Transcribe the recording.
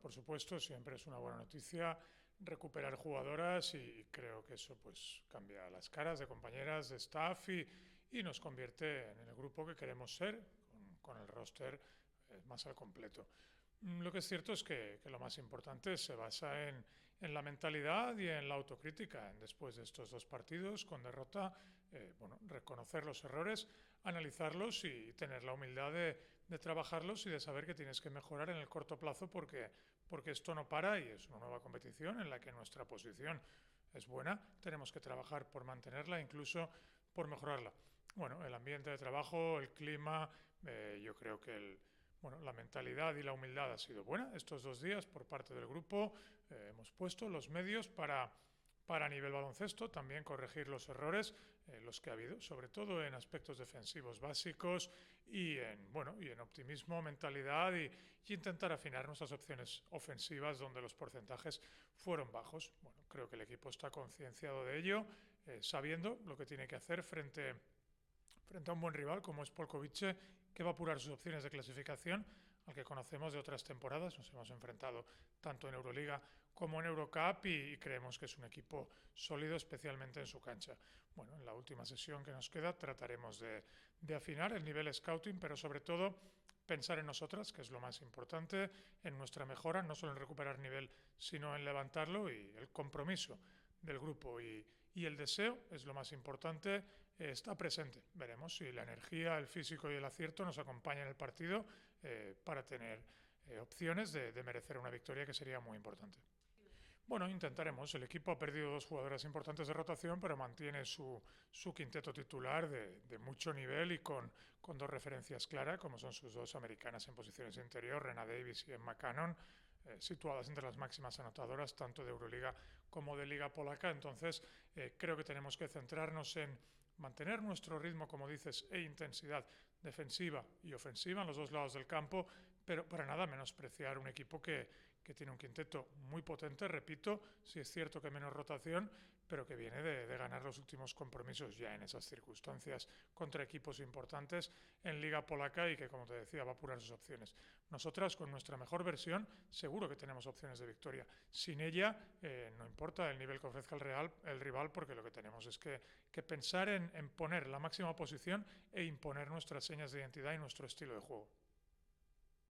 por supuesto, siempre es una buena noticia recuperar jugadoras y creo que eso pues cambia las caras de compañeras, de staff y nos convierte en el grupo que queremos ser, con el roster más al completo. Lo que es cierto es que lo más importante se basa en la mentalidad y en la autocrítica. Después de estos dos partidos con derrota, bueno, reconocer los errores, analizarlos y tener la humildad de trabajarlos y de saber que tienes que mejorar en el corto plazo porque esto no para y es una nueva competición en la que nuestra posición es buena. Tenemos que trabajar por mantenerla, incluso por mejorarla. Bueno, el ambiente de trabajo, el clima, yo creo que bueno, la mentalidad y la humildad ha sido buena estos 2 días por parte del grupo. Hemos puesto los medios para a nivel baloncesto también corregir los errores, los que ha habido, sobre todo en aspectos defensivos básicos bueno, y en optimismo, mentalidad y intentar afinar nuestras opciones ofensivas donde los porcentajes fueron bajos. Bueno, creo que el equipo está concienciado de ello, sabiendo lo que tiene que hacer frente a un buen rival como es Polkovice, que va a apurar sus opciones de clasificación, al que conocemos de otras temporadas. Nos hemos enfrentado tanto en Euroliga como en Eurocup y creemos que es un equipo sólido, especialmente en su cancha. Bueno, en la última sesión que nos queda trataremos de afinar el nivel scouting, pero sobre todo pensar en nosotras, que es lo más importante, en nuestra mejora, no solo en recuperar nivel, sino en levantarlo y el compromiso del grupo y el deseo es lo más importante, está presente. Veremos si la energía, el físico y el acierto nos acompañan en el partido para tener opciones de merecer una victoria que sería muy importante. Bueno, intentaremos. El equipo ha perdido 2 jugadoras importantes de rotación, pero mantiene su quinteto titular de mucho nivel y con 2 referencias claras, como son sus 2 americanas en posiciones de interior, Rena Davis y Emma Cannon, situadas entre las máximas anotadoras tanto de Euroliga como de Liga Polaca. Entonces, creo que tenemos que centrarnos en mantener nuestro ritmo, como dices, e intensidad defensiva y ofensiva en los dos lados del campo, pero para nada menospreciar un equipo que tiene un quinteto muy potente, repito, sí es cierto que menos rotación, pero que viene de ganar los últimos compromisos ya en esas circunstancias contra equipos importantes en Liga Polaca y que, como te decía, va a apurar sus opciones. Nosotras, con nuestra mejor versión, seguro que tenemos opciones de victoria. Sin ella, no importa el nivel que ofrezca el rival, porque lo que tenemos es que pensar en poner la máxima posición e imponer nuestras señas de identidad y nuestro estilo de juego.